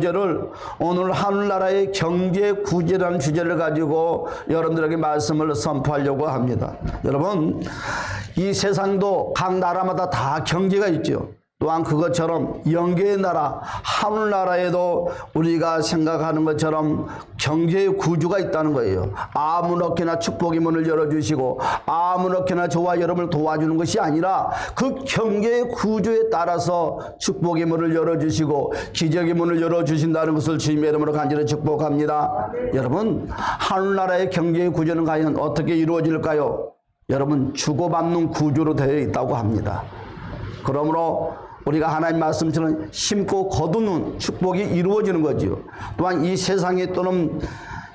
구절을 오늘 하늘나라의 경제 구제라는 주제를 가지고 여러분들에게 말씀을 선포하려고 합니다. 여러분, 이 세상도 각 나라마다 다 경제가 있죠. 또한 그것처럼 영계의 나라, 하늘나라에도 우리가 생각하는 것처럼 경제의 구조가 있다는 거예요. 아무렇게나 축복의 문을 열어주시고 아무렇게나 저와 여러분을 도와주는 것이 아니라 그 경제의 구조에 따라서 축복의 문을 열어주시고 기적의 문을 열어주신다는 것을 주님의 이름으로 간절히 축복합니다. 여러분, 하늘나라의 경제의 구조는 과연 어떻게 이루어질까요? 여러분, 주고받는 구조로 되어 있다고 합니다. 그러므로 우리가 하나님 말씀처럼 심고 거두는 축복이 이루어지는 거지요. 또한 이 세상에 또는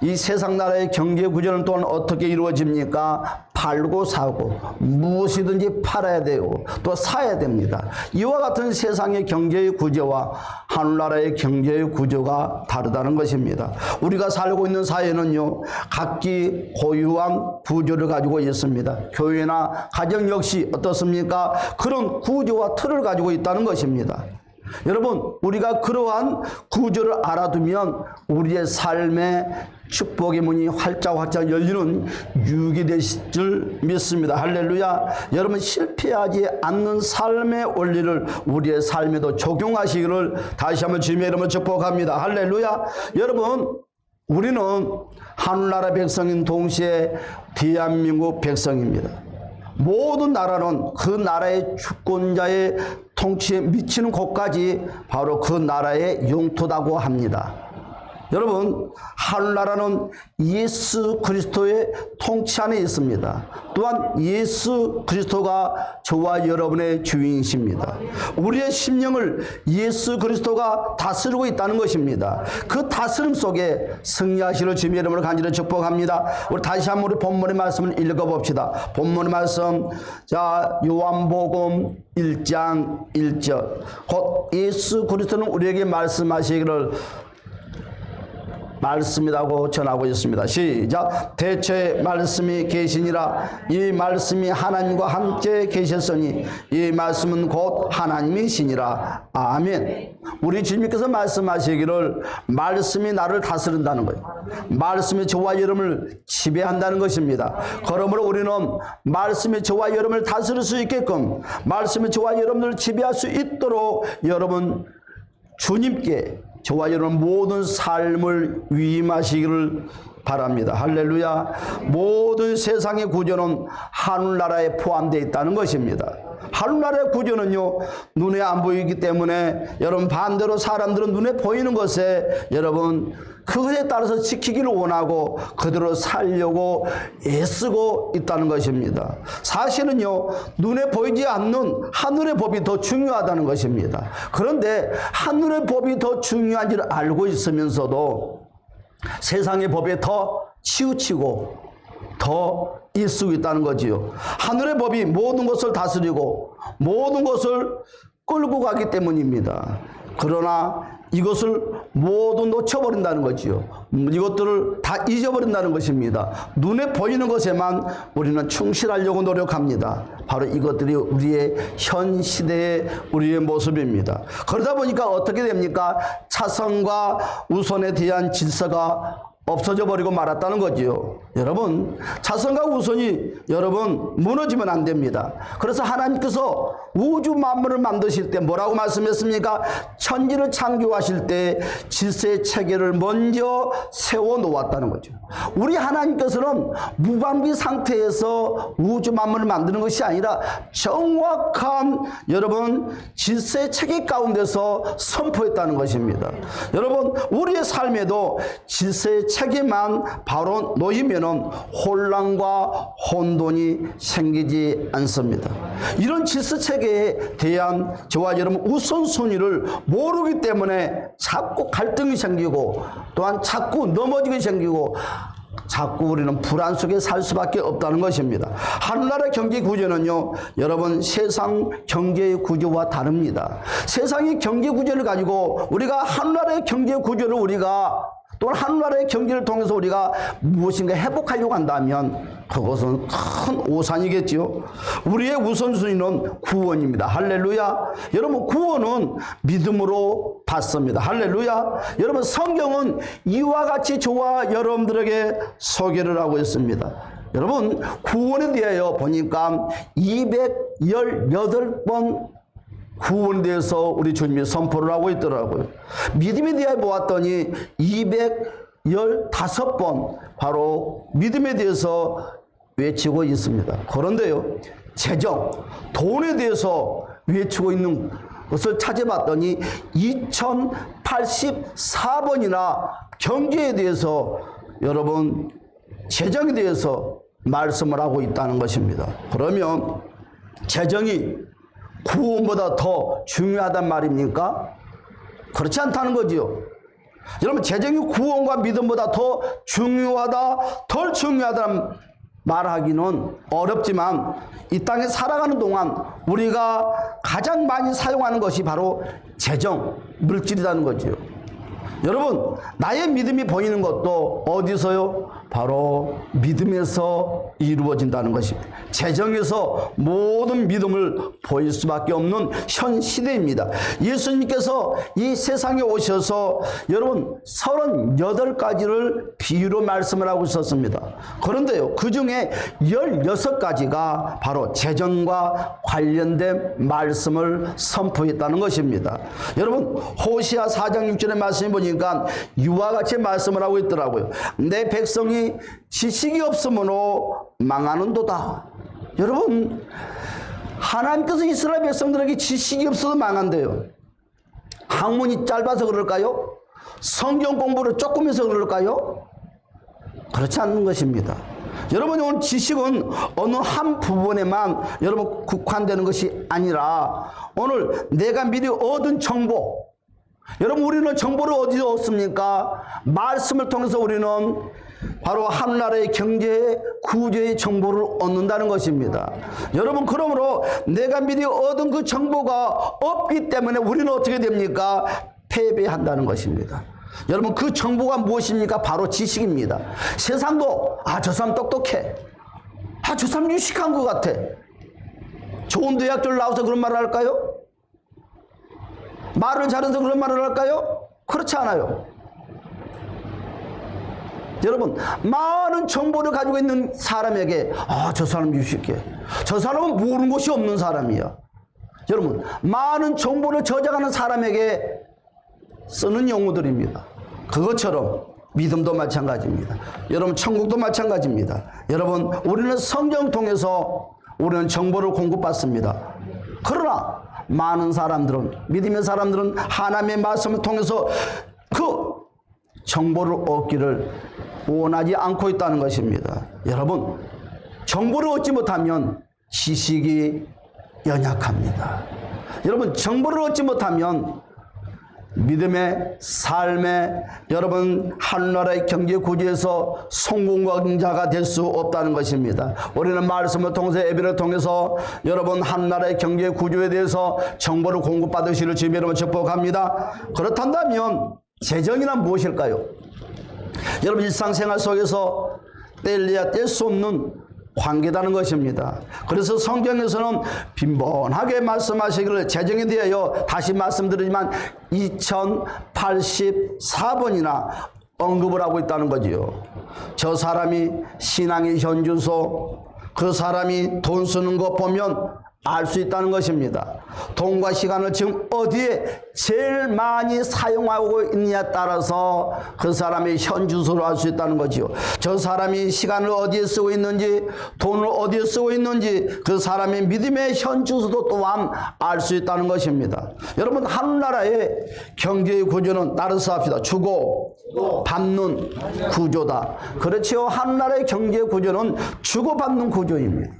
이 세상 나라의 경제 구조는 또한 어떻게 이루어집니까? 팔고 사고 무엇이든지 팔아야 되고 또 사야 됩니다. 이와 같은 세상의 경제의 구조와 하늘나라의 경제의 구조가 다르다는 것입니다. 우리가 살고 있는 사회는요, 각기 고유한 구조를 가지고 있습니다. 교회나 가정 역시 어떻습니까? 그런 구조와 틀을 가지고 있다는 것입니다. 여러분, 우리가 그러한 구조를 알아두면 우리의 삶에 축복의 문이 활짝 열리는 유익이 되실 줄 믿습니다. 할렐루야. 여러분, 실패하지 않는 삶의 원리를 우리의 삶에도 적용하시기를 다시 한번 주님의 이름으로 축복합니다. 할렐루야. 여러분, 우리는 하늘나라 백성인 동시에 대한민국 백성입니다. 모든 나라는 그 나라의 주권자의 통치에 미치는 곳까지 바로 그 나라의 영토라고 합니다. 여러분, 하늘나라는 예수 그리스도의 통치 안에 있습니다. 또한 예수 그리스도가 저와 여러분의 주인이십니다. 우리의 심령을 예수 그리스도가 다스리고 있다는 것입니다. 그 다스림 속에 승리하시는 주님의 이름으로 간절히 축복합니다. 우리 다시 한번 우리 본문의 말씀을 읽어봅시다. 본문의 말씀, 자, 요한복음 1장 1절. 곧 예수 그리스도는 우리에게 말씀하시기를 말씀이라고 전하고 있습니다. 시작. 대초에 말씀이 계시니라. 이 말씀이 하나님과 함께 계셨으니 이 말씀은 곧 하나님이시니라. 아멘. 우리 주님께서 말씀하시기를 말씀이 나를 다스린다는 거예요. 말씀이 저와 여러분을 지배한다는 것입니다. 그러므로 우리는 말씀이 저와 여러분을 다스릴 수 있게끔, 말씀이 저와 여러분을 지배할 수 있도록 여러분 주님께 저와 여러분 모든 삶을 위임하시기를 바랍니다. 할렐루야. 모든 세상의 구조는 하늘나라에 포함되어 있다는 것입니다. 하늘나라의 구조는요, 눈에 안 보이기 때문에 여러분 반대로 사람들은 눈에 보이는 것에 여러분 그것에 따라서 지키기를 원하고 그대로 살려고 애쓰고 있다는 것입니다. 사실은요, 눈에 보이지 않는 하늘의 법이 더 중요하다는 것입니다. 그런데 하늘의 법이 더 중요한 줄 알고 있으면서도 세상의 법에 더 치우치고 더 일쓰고 있다는 거지요. 하늘의 법이 모든 것을 다스리고 모든 것을 끌고 가기 때문입니다. 그러나 이것을 모두 놓쳐버린다는 거지요. 이것들을 다 잊어버린다는 것입니다. 눈에 보이는 것에만 우리는 충실하려고 노력합니다. 바로 이것들이 우리의 현 시대의 우리의 모습입니다. 그러다 보니까 어떻게 됩니까? 차선과 우선에 대한 질서가 없어져 버리고 말았다는 거지요. 여러분, 차선과 우선이 여러분 무너지면 안 됩니다. 그래서 하나님께서 우주 만물을 만드실 때 뭐라고 말씀했습니까? 천지를 창조하실 때 질서의 체계를 먼저 세워 놓았다는 거죠. 우리 하나님께서는 무방비 상태에서 우주 만물을 만드는 것이 아니라 정확한 여러분 질서의 체계 가운데서 선포했다는 것입니다. 여러분, 우리의 삶에도 질서의 체계만 바로 놓이면은 혼란과 혼돈이 생기지 않습니다. 이런 질서 체계에 대한 저와 여러분 우선순위를 모르기 때문에 자꾸 갈등이 생기고 또한 자꾸 넘어지게 생기고 자꾸 우리는 불안 속에 살 수밖에 없다는 것입니다. 하늘나라 경제 구조는요, 여러분 세상 경제의 구조와 다릅니다. 세상의 경제 구조를 가지고 우리가 하늘나라의 경제 구조를 우리가 또는 하늘나라의 경제를 통해서 우리가 무엇인가 회복하려고 한다면 그것은 큰 오산이겠지요. 우리의 우선순위는 구원입니다. 할렐루야. 여러분, 구원은 믿음으로 받습니다. 할렐루야. 여러분, 성경은 이와 같이 저와 여러분들에게 소개를 하고 있습니다. 여러분, 구원에 대하여 보니까 218번 구원에 대해서 우리 주님이 선포를 하고 있더라고요. 믿음에 대해 보았더니 215번 바로 믿음에 대해서 외치고 있습니다. 그런데요, 재정, 돈에 대해서 외치고 있는 것을 찾아봤더니 2084번이나 경제에 대해서 여러분 재정에 대해서 말씀을 하고 있다는 것입니다. 그러면 재정이 구원보다 더 중요하단 말입니까? 그렇지 않다는 거지요. 여러분, 재정이 구원과 믿음보다 더 중요하다, 덜 중요하다는 말하기는 어렵지만 이 땅에 살아가는 동안 우리가 가장 많이 사용하는 것이 바로 재정, 물질이라는 거지요. 여러분, 나의 믿음이 보이는 것도 어디서요? 바로 믿음에서 이루어진다는 것입니다. 재정에서 모든 믿음을 보일 수밖에 없는 현 시대입니다. 예수님께서 이 세상에 오셔서 여러분 38가지를 비유로 말씀을 하고 있었습니다. 그런데요, 그 중에 16가지가 바로 재정과 관련된 말씀을 선포했다는 것입니다. 여러분, 호시아 4장 6절의 말씀을 보니까 이와 같이 말씀을 하고 있더라고요. 내 백성이 지식이 없으므로 망하는도다. 여러분, 하나님께서 이스라엘 백성들에게 지식이 없어서 망한대요. 학문이 짧아서 그럴까요? 성경 공부를 조금 해서 그럴까요? 그렇지 않는 것입니다. 여러분, 오늘 지식은 어느 한 부분에만 여러분 국한되는 것이 아니라 오늘 내가 미리 얻은 정보, 여러분, 우리는 정보를 어디서 얻습니까? 말씀을 통해서 우리는 바로 하늘나라의 경제의 구조의 정보를 얻는다는 것입니다. 여러분, 그러므로 내가 미리 얻은 그 정보가 없기 때문에 우리는 어떻게 됩니까? 패배한다는 것입니다. 여러분, 그 정보가 무엇입니까? 바로 지식입니다. 세상도 저 사람 똑똑해, 저 사람 유식한 것 같아, 좋은 대학들 나와서 그런 말을 할까요? 말을 잘해서 그런 말을 할까요? 그렇지 않아요. 여러분, 많은 정보를 가지고 있는 사람에게 저 사람 유식해, 저 사람은 모르는 것이 없는 사람이야. 여러분, 많은 정보를 저장하는 사람에게 쓰는 용어들입니다. 그것처럼 믿음도 마찬가지입니다. 여러분, 천국도 마찬가지입니다. 여러분, 우리는 성경 통해서 우리는 정보를 공급받습니다. 그러나 많은 사람들은, 믿음의 사람들은 하나님의 말씀을 통해서 그 정보를 얻기를 원하지 않고 있다는 것입니다. 여러분, 정보를 얻지 못하면 지식이 연약합니다. 여러분, 정보를 얻지 못하면 믿음의 삶에 여러분 하늘나라의 경제 구조에서 성공자가 될 수 없다는 것입니다. 우리는 말씀을 통해서 예배를 통해서 여러분 하늘나라의 경제 구조에 대해서 정보를 공급받으시를 주님 여러분 축복합니다. 그렇다면 재정이란 무엇일까요? 여러분, 일상생활 속에서 뗄래야 뗄 수 없는 관계다는 것입니다. 그래서 성경에서는 빈번하게 말씀하시기를 재정에 대하여 다시 말씀드리지만 2084번이나 언급을 하고 있다는 거지요. 저 사람이 신앙의 현주소, 그 사람이 돈 쓰는 거 보면 알 수 있다는 것입니다. 돈과 시간을 지금 어디에 제일 많이 사용하고 있느냐에 따라서 그 사람의 현주소를 알 수 있다는 거지요. 저 사람이 시간을 어디에 쓰고 있는지, 돈을 어디에 쓰고 있는지 그 사람의 믿음의 현주소도 또한 알 수 있다는 것입니다. 여러분, 하늘나라의 경제의 구조는 따라서 합시다. 주고 받는 구조다. 그렇지요. 하늘나라의 경제 구조는 주고받는 구조입니다.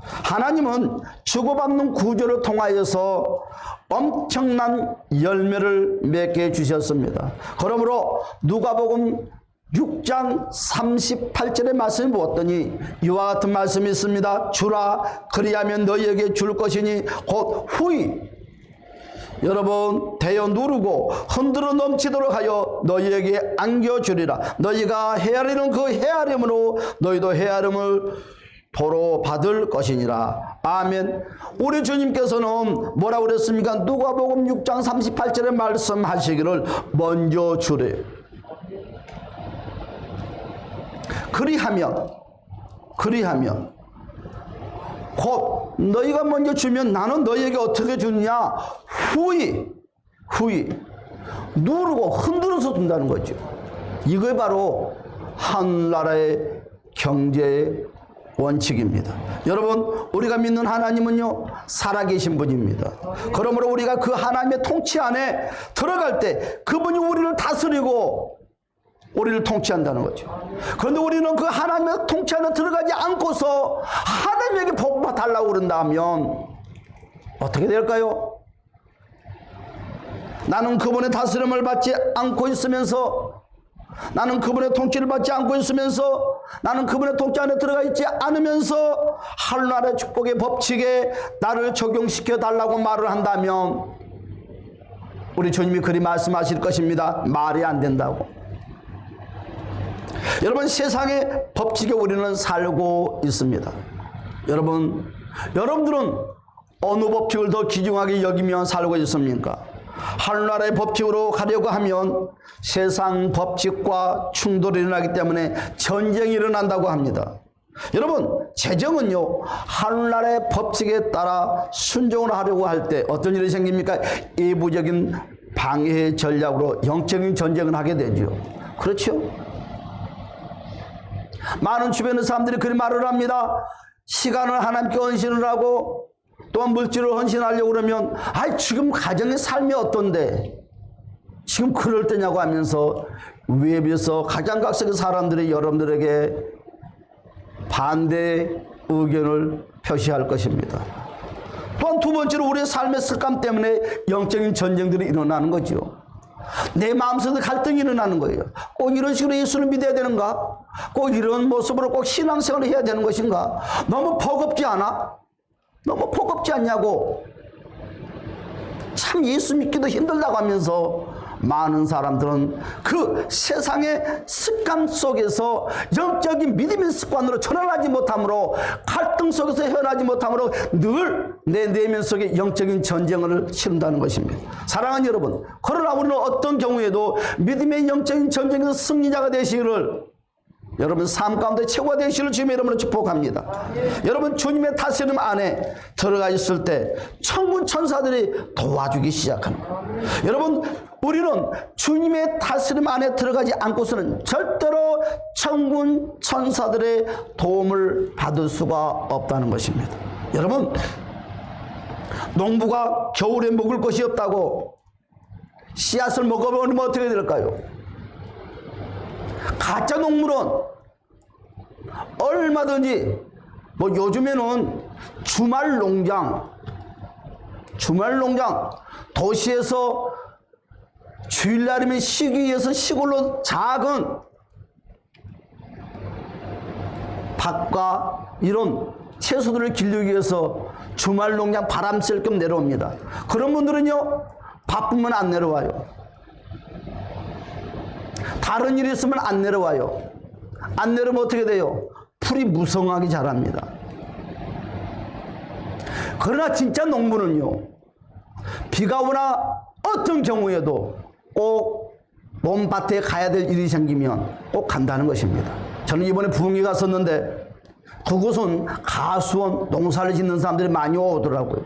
하나님은 주고받는 구조를 통하여서 엄청난 열매를 맺게 해주셨습니다. 그러므로 누가복음 6장 38절의 말씀을 보았더니 이와 같은 말씀이 있습니다. 주라, 그리하면 너희에게 줄 것이니 곧 후히 여러분 대어 누르고 흔들어 넘치도록 하여 너희에게 안겨주리라. 너희가 헤아리는 그 헤아림으로 너희도 헤아림을 도로 받을 것이니라. 아멘. 우리 주님께서는 뭐라고 그랬습니까? 누가복음 6장 38절에 말씀하시기를 먼저 주래. 그리하면 곧 너희가 먼저 주면 나는 너희에게 어떻게 주느냐? 후히 누르고 흔들어서 준다는 거죠. 이게 바로 하늘나라의 경제의 원칙입니다. 여러분, 우리가 믿는 하나님은요 살아계신 분입니다. 그러므로 우리가 그 하나님의 통치 안에 들어갈 때 그분이 우리를 다스리고 우리를 통치한다는 거죠. 그런데 우리는 그 하나님의 통치 안에 들어가지 않고서 하나님에게 복 달라고 그런다면 어떻게 될까요? 나는 그분의 다스림을 받지 않고 있으면서, 나는 그분의 통치를 받지 않고 있으면서, 나는 그분의 통치 안에 들어가 있지 않으면서 하늘나라의 축복의 법칙에 나를 적용시켜 달라고 말을 한다면 우리 주님이 그리 말씀하실 것입니다. 말이 안 된다고. 여러분, 세상의 법칙에 우리는 살고 있습니다. 여러분들은 어느 법칙을 더 귀중하게 여기며 살고 있습니까? 하늘나라의 법칙으로 가려고 하면 세상 법칙과 충돌이 일어나기 때문에 전쟁이 일어난다고 합니다. 여러분, 재정은요 하늘나라의 법칙에 따라 순종을 하려고 할 때 어떤 일이 생깁니까? 외부적인 방해 전략으로 영적인 전쟁을 하게 되죠. 그렇죠? 많은 주변의 사람들이 그리 말을 합니다. 시간을 하나님께 헌신을 하고 또한 물질을 헌신하려고 그러면 지금 가정의 삶이 어떤데 지금 그럴 때냐고 하면서 외부에서 각양각색의 사람들이 여러분들에게 반대 의견을 표시할 것입니다. 또한 두 번째로 우리의 삶의 습관 때문에 영적인 전쟁들이 일어나는 거죠. 내 마음속에 갈등이 일어나는 거예요. 꼭 이런 식으로 예수를 믿어야 되는가? 꼭 이런 모습으로 꼭 신앙생활을 해야 되는 것인가? 너무 버겁지 않아? 너무 버겁지 않냐고. 참 예수 믿기도 힘들다고 하면서 많은 사람들은 그 세상의 습관 속에서 영적인 믿음의 습관으로 전환하지 못함으로, 갈등 속에서 헤어나지 못함으로 늘 내 내면 속에 영적인 전쟁을 치른다는 것입니다. 사랑하는 여러분, 그러나 우리는 어떤 경우에도 믿음의 영적인 전쟁에서 승리자가 되시기를, 여러분 삶 가운데 최고가 되시기를 주님의 이름으로 축복합니다. 여러분, 주님의 다스림 안에 들어가 있을 때 천군 천사들이 도와주기 시작합니다. 여러분, 우리는 주님의 다스림 안에 들어가지 않고서는 절대로 천군 천사들의 도움을 받을 수가 없다는 것입니다. 여러분, 농부가 겨울에 먹을 것이 없다고 씨앗을 먹어버리면 어떻게 될까요? 가짜 농물은 얼마든지 요즘에는 주말 농장 도시에서 주일날이면 쉬기 위해서 시골로 작은 밭과 이런 채소들을 기르기 위해서 주말 농장 바람 쐴 겸 내려옵니다. 그런 분들은요 바쁘면 안 내려와요. 다른 일이 있으면 안 내려와요. 안 내려오면 어떻게 돼요? 풀이 무성하게 자랍니다. 그러나 진짜 농부는요, 비가 오나 어떤 경우에도 꼭 논밭에 가야 될 일이 생기면 꼭 간다는 것입니다. 저는 이번에 부흥회 갔었는데 그곳은 가수원 농사를 짓는 사람들이 많이 오더라고요.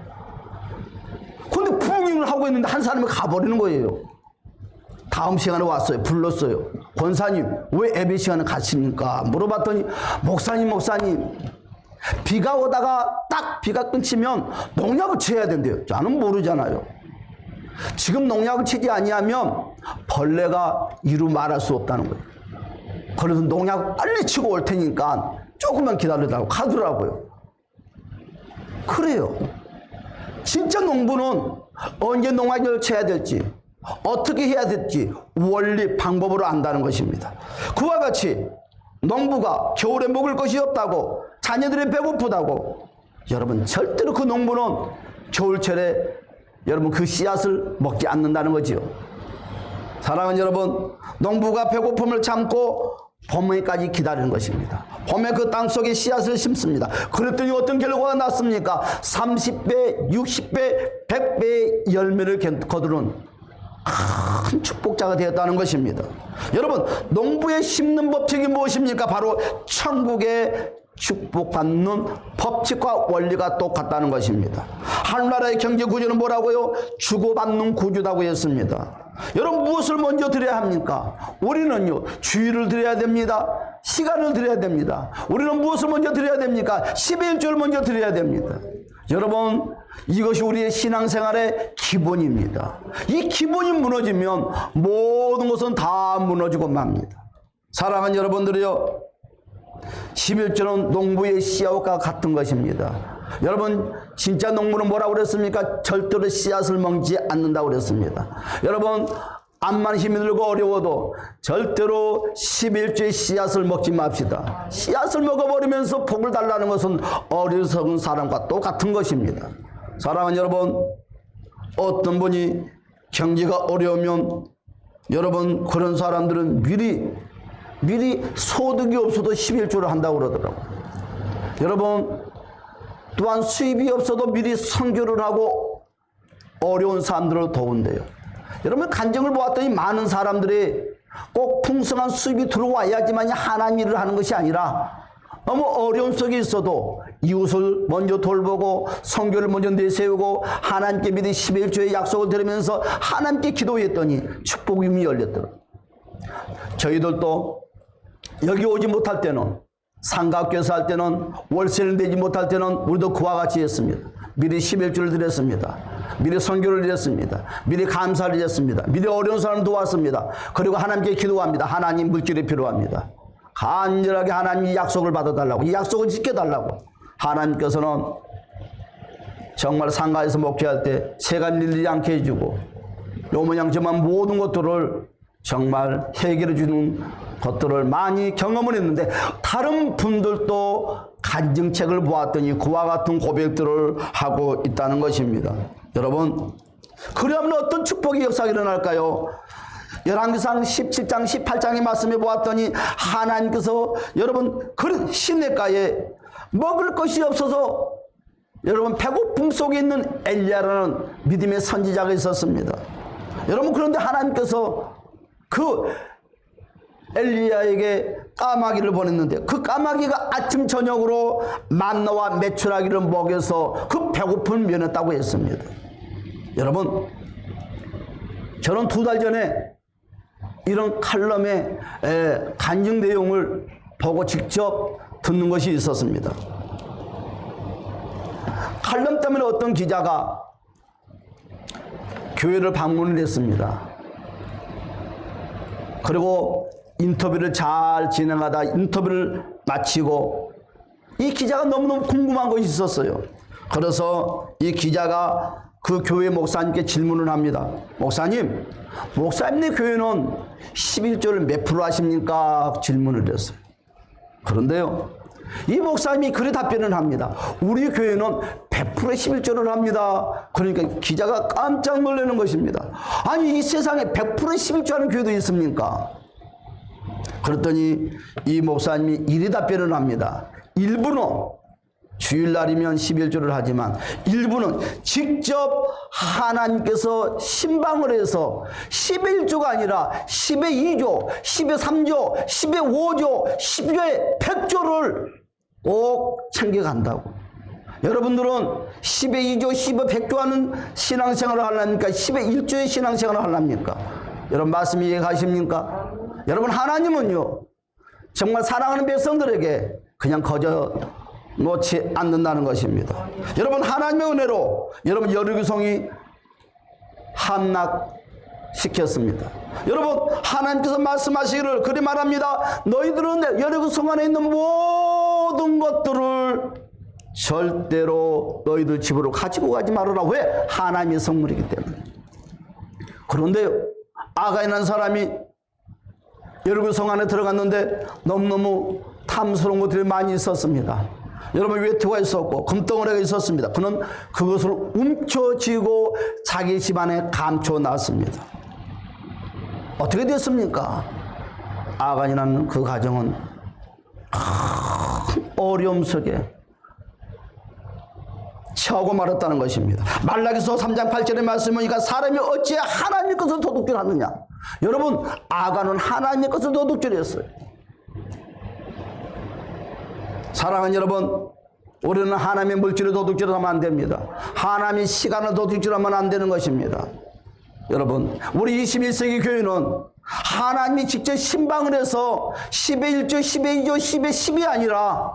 그런데 부흥회를 하고 있는데 한 사람이 가버리는 거예요. 다음 시간에 왔어요. 불렀어요. 권사님, 왜 예배 시간에 가십니까? 물어봤더니 목사님 비가 오다가 딱 비가 끊기면 농약을 쳐야 된대요. 저는 모르잖아요. 지금 농약을 치지 아니하면 벌레가 이루 말할 수 없다는 거예요. 그래서 농약 빨리 치고 올 테니까 조금만 기다리라고 가더라고요. 그래요. 진짜 농부는 언제 농약을 쳐야 될지, 어떻게 해야 될지 원리 방법으로 안다는 것입니다. 그와 같이 농부가 겨울에 먹을 것이 없다고, 자녀들이 배고프다고, 여러분 절대로 그 농부는 겨울철에 여러분 그 씨앗을 먹지 않는다는 거지요. 사랑하는 여러분, 농부가 배고픔을 참고 봄에까지 기다리는 것입니다. 봄에 그 땅 속에 씨앗을 심습니다. 그랬더니 어떤 결과가 났습니까? 30배, 60배, 100배의 열매를 거두는 큰 축복자가 되었다는 것입니다. 여러분, 농부의 심는 법칙이 무엇입니까? 바로 천국의 축복받는 법칙과 원리가 똑같다는 것입니다. 하늘나라의 경제 구조는 뭐라고요? 주고받는 구조라고 했습니다. 여러분, 무엇을 먼저 드려야 합니까? 우리는요, 주의를 드려야 됩니다. 시간을 드려야 됩니다. 우리는 무엇을 먼저 드려야 됩니까? 11조를 먼저 드려야 됩니다. 여러분, 이것이 우리의 신앙생활의 기본입니다. 이 기본이 무너지면 모든 것은 다 무너지고 맙니다. 사랑하는 여러분들이요, 11조는 농부의 씨앗과 같은 것입니다. 여러분, 진짜 농부는 뭐라고 그랬습니까? 절대로 씨앗을 먹지 않는다고 그랬습니다. 여러분, 암만 힘이 들고 어려워도 절대로 11조의 씨앗을 먹지 맙시다. 씨앗을 먹어버리면서 복을 달라는 것은 어리석은 사람과 똑같은 것입니다. 사랑하는 여러분, 어떤 분이 경제가 어려우면 여러분, 그런 사람들은 미리 소득이 없어도 11조를 한다고 그러더라고요. 여러분, 또한 수입이 없어도 미리 선교를 하고 어려운 사람들을 도운대요. 여러분, 간증을 보았더니 많은 사람들이 꼭 풍성한 수입이 들어와야지만 하나님 일을 하는 것이 아니라 너무 어려운 속에 있어도 이웃을 먼저 돌보고 선교를 먼저 내세우고 하나님께 미리 11조의 약속을 들으면서 하나님께 기도했더니 축복의 문이 열렸더라고요. 저희들도 여기 오지 못할 때는, 상가교사 할 때는, 월세를 내지 못할 때는 우리도 그와 같이 했습니다. 미리 11조를 드렸습니다. 미리 선교를 드렸습니다. 미리 감사를 드렸습니다. 미리 어려운 사람 도왔습니다. 그리고 하나님께 기도합니다. 하나님, 물질이 필요합니다. 간절하게 하나님 약속을 받아달라고, 이 약속을 지켜달라고. 하나님께서는 정말 상가에서 목회할 때 세간 일리지 않게 해주고 요모양처만 모든 것들을 정말 해결해 주는 것들을 많이 경험을 했는데, 다른 분들도 간증책을 보았더니 그와 같은 고백들을 하고 있다는 것입니다. 여러분, 그러면 어떤 축복의 역사가 일어날까요? 열왕기상 17장 18장의 말씀에 보았더니 하나님께서 여러분, 그런 시냇가에 먹을 것이 없어서 여러분 배고픔 속에 있는 엘리야라는 믿음의 선지자가 있었습니다. 여러분, 그런데 하나님께서 그 엘리야에게 까마귀를 보냈는데 그 까마귀가 아침 저녁으로 만나와 메추라기를 먹여서 그 배고픔을 면했다고 했습니다. 여러분, 저는 2달 전에 이런 칼럼의 간증 내용을 보고 직접 듣는 것이 있었습니다. 칼럼 때문에 어떤 기자가 교회를 방문을 했습니다. 그리고 인터뷰를 잘 진행하다 인터뷰를 마치고 이 기자가 너무너무 궁금한 것이 있었어요. 그래서 이 기자가 그 교회 목사님께 질문을 합니다. 목사님네 교회는 11조를 몇 프로 하십니까? 질문을 했어요. 그런데요, 이 목사님이 그래 답변을 합니다. 우리 교회는 100% 11조를 합니다. 그러니까 기자가 깜짝 놀라는 것입니다. 아니, 이 세상에 100% 11조 하는 교회도 있습니까? 그랬더니 이 목사님이 이리 답변을 합니다. 일부는 주일날이면 11조를 하지만 일부는 직접 하나님께서 신방을 해서 11조가 아니라 10의 2조, 10의 3조, 10의 5조, 10의 100조를 꼭 챙겨간다고. 여러분들은 10의 2조, 10의 100조 하는 신앙생활을 하려니까 10의 1조의 신앙생활을 하려니까? 여러분, 말씀 이해가십니까? 여러분, 하나님은요 정말 사랑하는 백성들에게 그냥 거저 놓지 않는다는 것입니다. 여러분, 하나님의 은혜로 여러분 여리고성이 함락시켰습니다. 여러분, 하나님께서 말씀하시기를 그리 말합니다. 너희들은 여리고성 안에 있는 모든 것들을 절대로 너희들 집으로 가지고 가지 말아라. 왜? 하나님의 선물이기 때문에. 그런데요, 아가인이라는 사람이 여리고성 안에 들어갔는데 너무너무 탐스러운 것들이 많이 있었습니다. 여러분 외투가 있었고 금덩어리가 있었습니다. 그는 그것을 움켜쥐고 자기 집안에 감춰놨습니다. 어떻게 됐습니까? 아간이라는 그 가정은 큰 어려움 속에 처하고 말았다는 것입니다. 말라기서 3장 8절의 말씀을 보니까 사람이 어찌 하나님의 것을 도둑질하느냐. 여러분 아간은 하나님의 것을 도둑질했어요. 사랑하는 여러분, 우리는 하나님의 물질을 도둑질하면 안 됩니다. 하나님의 시간을 도둑질하면 안 되는 것입니다. 여러분, 우리 21세기 교회는 하나님이 직접 신방을 해서 10의 1조, 10의 2조, 10의 10이 아니라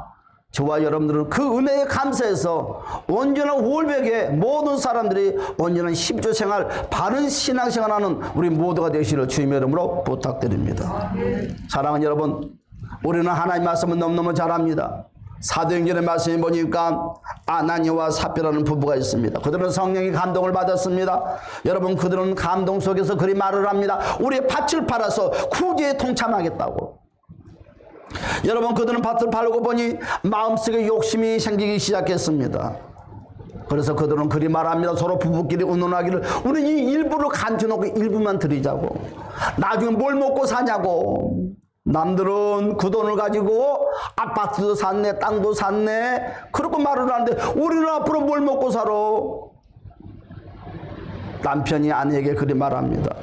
저와 여러분들은 그 은혜에 감사해서 온전한 월백에 모든 사람들이 온전한 10조 생활, 바른 신앙생활하는 우리 모두가 되시기를 주님의 이름으로 부탁드립니다. 사랑하는 여러분, 우리는 하나님 말씀을 너무너무 잘합니다. 사도행전의 말씀에 보니까 아나니와 삽비라는 부부가 있습니다. 그들은 성령의 감동을 받았습니다. 여러분 그들은 감동 속에서 그리 말을 합니다. 우리의 밭을 팔아서 구제에 동참하겠다고. 여러분 그들은 밭을 팔고 보니 마음속에 욕심이 생기기 시작했습니다. 그래서 그들은 그리 말합니다. 서로 부부끼리 의논하기를 우리는 이 일부를 간주놓고 일부만 드리자고. 나중에 뭘 먹고 사냐고. 남들은 그 돈을 가지고 아파트도 샀네, 땅도 샀네, 그렇게 말을 하는데 우리는 앞으로 뭘 먹고 살아? 남편이 아내에게 그리 말합니다.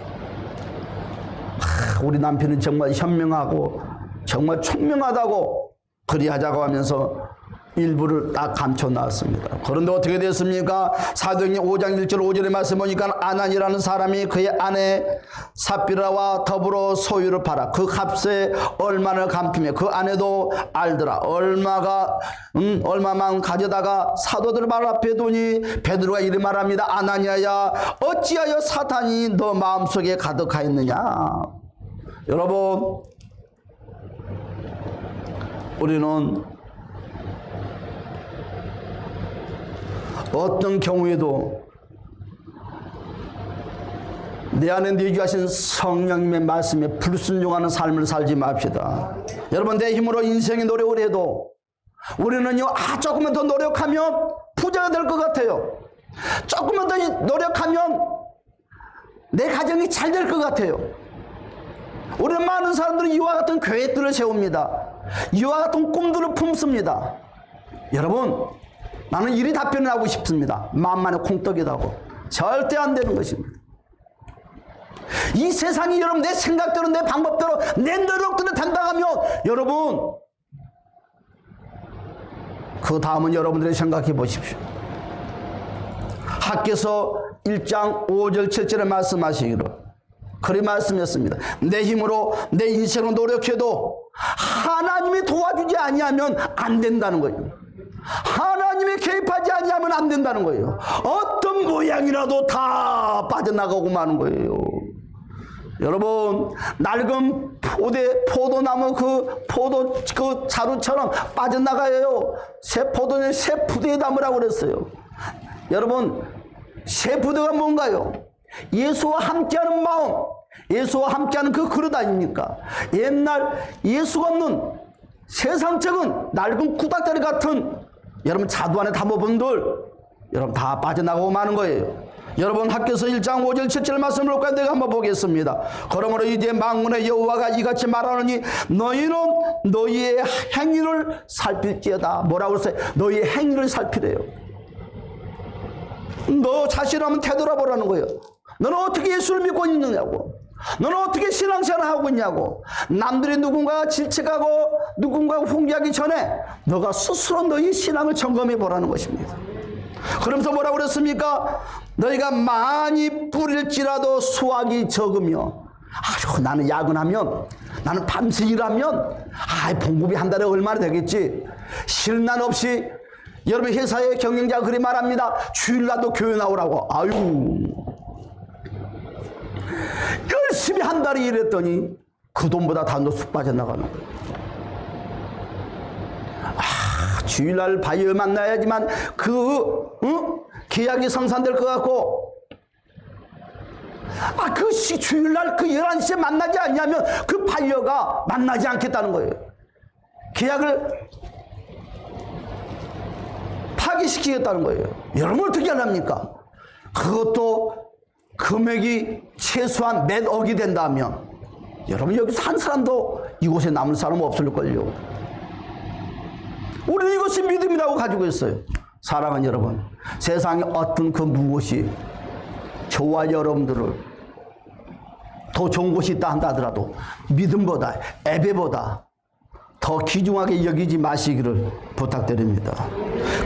우리 남편은 정말 현명하고 정말 총명하다고 그리하자고 하면서 일부를 딱 감춰놨습니다. 그런데 어떻게 됐습니까? 사도행전 5장 1절 5절의 말씀 보니까 아난이라는 사람이 그의 아내 삽비라와 더불어 소유를 팔아 그 값에 얼마를 갚히며 그 아내도 알더라. 얼마만 가져다가 사도들 발 앞에 두니 베드로가 이리 말합니다. 아나니아야 어찌하여 사탄이 너 마음속에 가득하였느냐. 여러분 우리는 어떤 경우에도 내 안에 내주하신 성령님의 말씀에 불순종하는 삶을 살지 맙시다. 여러분 내 힘으로 인생의 노력을 해도 우리는요 조금만 더 노력하면 부자가 될 것 같아요. 조금만 더 노력하면 내 가정이 잘 될 것 같아요. 우리는 많은 사람들은 이와 같은 계획들을 세웁니다. 이와 같은 꿈들을 품습니다. 여러분 나는 이리 답변을 하고 싶습니다. 만만의 콩떡이라고. 절대 안 되는 것입니다. 이 세상이 여러분 내 생각대로 내 방법대로 내 노력대로 된다면 여러분 그 다음은 여러분들이 생각해 보십시오. 학개서 1장 5절 7절에 말씀하시기로 그리 말씀했습니다. 내 힘으로 내 인생을 노력해도 하나님이 도와주지 아니하면 안 된다는 거예요. 하나님이 개입하지 아니하면 안 된다는 거예요. 어떤 모양이라도 다 빠져나가고 마는 거예요. 여러분 낡은 포도나무 그 자루처럼 빠져나가요. 새 포도는 새 부대에 담으라고 그랬어요. 여러분 새 부대가 뭔가요? 예수와 함께하는 마음, 예수와 함께하는 그 그릇 아닙니까? 옛날 예수가 없는 세상적인 낡은 구닥다리 같은 여러분 자두 안에 담아본들 여러분 다 빠져나가고 마는 거예요. 여러분 학개서 1장 5절 7절 말씀을 볼까요? 내가 한번 보겠습니다. 그러므로 이제 만군의 여호와가 이같이 말하노니 너희는 너희의 행위를 살필지어다. 뭐라고 했어요? 너희의 행위를 살피래요. 너 자신을 한번 되돌아보라는 거예요. 너는 어떻게 예수를 믿고 있느냐고. 너는 어떻게 신앙생활을 하고 있냐고. 남들이 누군가가 질책하고 누군가가 훈계하기 전에 너가 스스로 너희 신앙을 점검해 보라는 것입니다. 그러면서 뭐라고 그랬습니까? 너희가 많이 뿌릴지라도 수확이 적으며 나는 야근하면 나는 밤새 일하면 봉급이 한 달에 얼마나 되겠지. 쉬는 날 없이 여러분 회사의 경영자가 그리 말합니다. 주일날도 교회 나오라고. 열심히 한 달이 일했더니 그 돈보다 단도 쑥 빠져나가는 거예요. 주일날 바이어 만나야지만 계약이 성사될 것 같고 주일날 그 11시에 만나지 않냐면 그 바이어가 만나지 않겠다는 거예요. 계약을 파기시키겠다는 거예요. 여러분 어떻게 하랍니까? 그것도 금액이 최소한 몇 억이 된다면 여러분 여기서 한 사람도 이곳에 남을 사람 없을걸요. 우리는 이것이 믿음이라고 가지고 있어요. 사랑하는 여러분, 세상에 어떤 그 무엇이 저와 여러분들을 더 좋은 곳이 있다 한다 하더라도 믿음보다 예배보다 더 귀중하게 여기지 마시기를 부탁드립니다.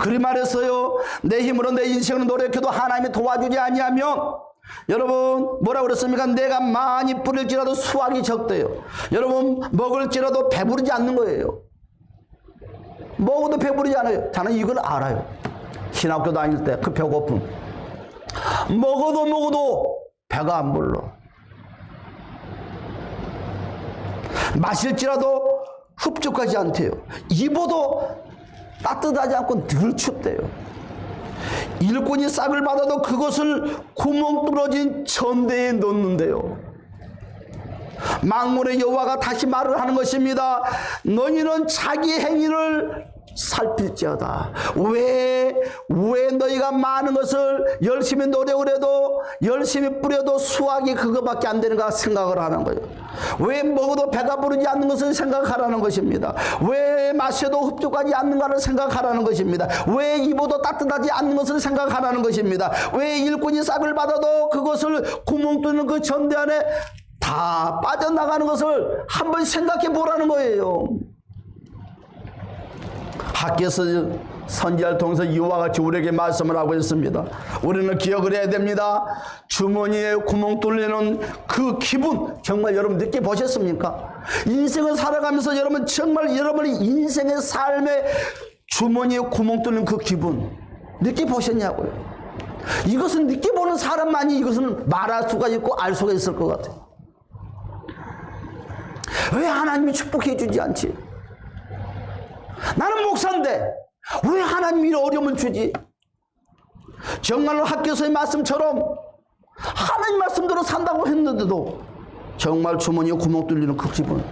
그리 말했어요. 내 힘으로 내 인생을 노력해도 하나님이 도와주지 아니하면 여러분 뭐라고 그랬습니까? 내가 많이 뿌릴지라도 수확이 적대요. 여러분 먹을지라도 배부르지 않는 거예요. 먹어도 배부르지 않아요. 저는 이걸 알아요. 신학교 다닐 때 그 배고픔. 먹어도 배가 안 불러. 마실지라도 흡족하지 않대요. 입어도 따뜻하지 않고 늘 춥대요. 일꾼이 싹을 받아도 그것을 구멍 뚫어진 전대에 넣는데요. 만군의 여호와가 다시 말을 하는 것입니다. 너희는 자기 행위를 살필지어다. 왜 너희가 많은 것을 열심히 노력을 해도 열심히 뿌려도 수확이 그거밖에 안 되는가 생각을 하는 거예요. 왜 먹어도 배가 부르지 않는 것을 생각하라는 것입니다. 왜 마셔도 흡족하지 않는가를 생각하라는 것입니다. 왜 입어도 따뜻하지 않는 것을 생각하라는 것입니다. 왜 일꾼이 싹을 받아도 그것을 구멍 뚫는 그 전대 안에 다 빠져나가는 것을 한번 생각해 보라는 거예요. 학교에서 선지자를 통해서 이와 같이 우리에게 말씀을 하고 있습니다. 우리는 기억을 해야 됩니다. 주머니에 구멍 뚫리는 그 기분 정말 여러분 느껴보셨습니까? 인생을 살아가면서 여러분 정말 여러분의 인생의 삶에 주머니에 구멍 뚫는 그 기분 느껴보셨냐고요? 이것은 느껴보는 사람만이 이것은 말할 수가 있고 알 수가 있을 것 같아요. 왜 하나님이 축복해 주지 않지? 나는 목사인데 왜 하나님이 이런 어려움을 주지? 정말로 학교에서의 말씀처럼 하나님 말씀대로 산다고 했는데도 정말 주머니에 구멍 뚫리는 그 기분.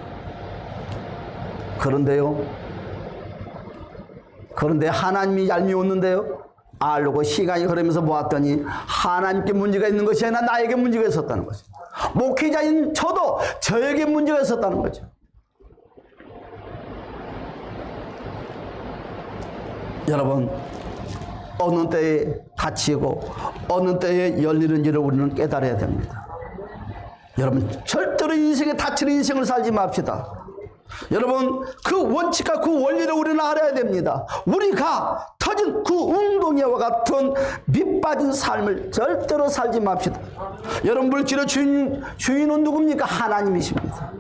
그런데 하나님이 얄미웠는데요. 알고 시간이 흐르면서 보았더니 하나님께 문제가 있는 것이 아니라 나에게 문제가 있었다는 거죠. 목회자인 저도 저에게 문제가 있었다는 거죠. 여러분 어느 때에 닫히고 어느 때에 열리는지를 우리는 깨달아야 됩니다. 여러분 절대로 인생에 닫히는 인생을 살지 맙시다. 여러분 그 원칙과 그 원리를 우리는 알아야 됩니다. 우리가 터진 그 웅덩이와 같은 밑빠진 삶을 절대로 살지 맙시다. 여러분 물질의 주인은 누굽니까? 하나님이십니다.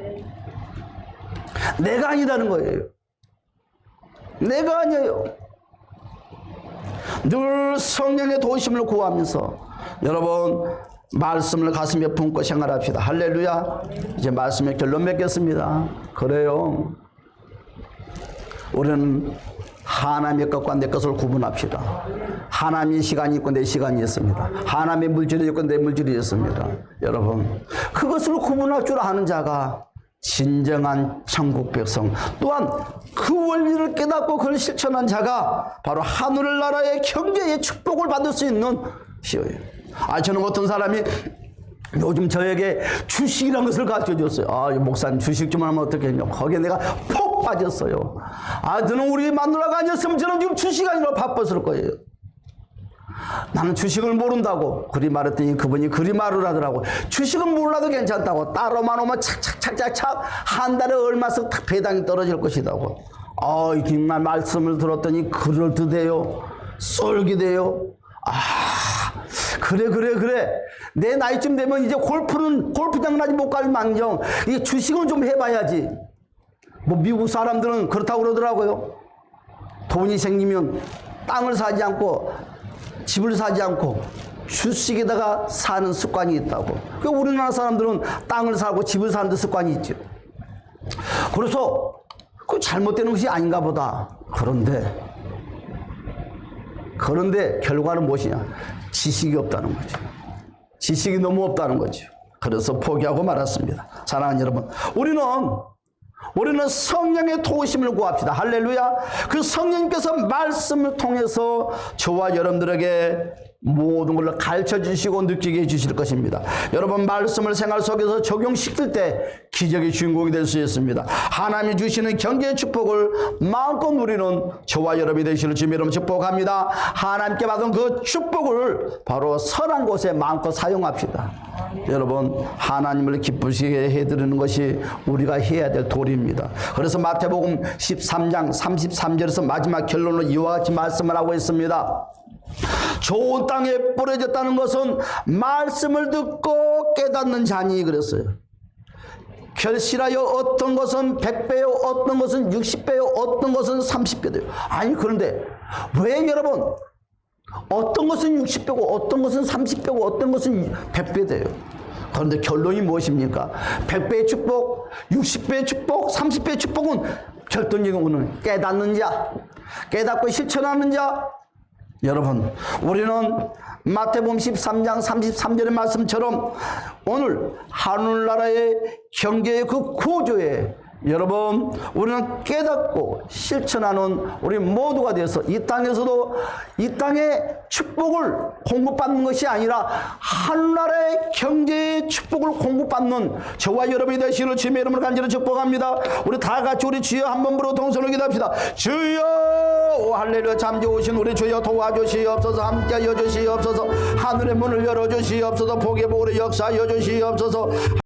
내가 아니라는 거예요. 내가 아니에요. 늘 성령의 도우심을 구하면서 여러분 말씀을 가슴에 품고 생활합시다. 할렐루야. 이제 말씀의 결론 맺겠습니다. 그래요. 우리는 하나님의 것과 내 것을 구분합시다. 하나님의 시간이 있고 내 시간이 있습니다. 하나님의 물질이 있고 내 물질이 있습니다. 여러분 그것을 구분할 줄 아는 자가 진정한 천국 백성, 또한 그 원리를 깨닫고 그걸 실천한 자가 바로 하늘 나라의 경제의 축복을 받을 수 있는 시여예요. 저는 어떤 사람이 요즘 저에게 주식이라는 것을 가르쳐줬어요. 목사님 주식 좀 하면 어떻겠냐. 거기에 내가 폭 빠졌어요. 저는 우리 마누라가 아니었으면 저는 지금 주식 아니라 바빴을 거예요. 나는 주식을 모른다고 그리 말했더니 그분이 그리 말을 하더라고. 주식은 몰라도 괜찮다고. 따로만 오면 착착착착착 한 달에 얼마씩 딱 배당이 떨어질 것이다고. 정말 말씀을 들었더니 그럴듯해요. 쏠깃해요. 그래. 내 나이쯤 되면 이제 골프장까지 못 갈 망정 이 주식은 좀 해봐야지. 미국 사람들은 그렇다고 그러더라고요. 돈이 생기면 땅을 사지 않고 집을 사지 않고 주식에다가 사는 습관이 있다고. 우리나라 사람들은 땅을 사고 집을 사는 데 습관이 있죠. 그래서 그 잘못되는 것이 아닌가 보다. 그런데 결과는 무엇이냐? 지식이 없다는 거죠. 지식이 너무 없다는 거죠. 그래서 포기하고 말았습니다. 사랑하는 여러분, 우리는 우리는 성령의 도우심을 구합시다. 할렐루야. 그 성령님께서 말씀을 통해서 저와 여러분들에게 모든 걸 가르쳐 주시고 느끼게 해 주실 것입니다. 여러분, 말씀을 생활 속에서 적용시킬 때 기적의 주인공이 될 수 있습니다. 하나님이 주시는 경제의 축복을 마음껏 누리는 저와 여러분이 되시는 주님 이름 축복합니다. 하나님께 받은 그 축복을 바로 선한 곳에 마음껏 사용합시다. 여러분, 하나님을 기쁘시게 해드리는 것이 우리가 해야 될 도리입니다. 그래서 마태복음 13장 33절에서 마지막 결론으로 이와 같이 말씀을 하고 있습니다. 좋은 땅에 뿌려졌다는 것은 말씀을 듣고 깨닫는 자니 그랬어요. 결실하여 어떤 것은 100배요, 어떤 것은 60배요, 어떤 것은 30배요. 아니, 그런데 왜 여러분, 어떤 것은 60배고 어떤 것은 30배고 어떤 것은 100배 돼요? 그런데 결론이 무엇입니까? 100배의 축복, 60배의 축복, 30배의 축복은 결정적인 거는 깨닫는 자, 깨닫고 실천하는 자. 여러분, 우리는 마태복음 13장 33절의 말씀처럼 오늘 하늘나라의 경계의 그 구조에 여러분, 우리는 깨닫고 실천하는 우리 모두가 되어서 이 땅에서도 이 땅의 축복을 공급받는 것이 아니라 하늘나라의 경제의 축복을 공급받는 저와 여러분이 되시는 주님의 이름으로 간절히 축복합니다. 우리 다 같이 우리 주여 한번 부르고 동선을 기도합시다. 주여, 오 할렐루야. 잠재우신 우리 주여 도와주시옵소서. 함께하여 주시옵소서. 하늘의 문을 열어주시옵소서. 복의 복으로 역사하여 주시옵소서.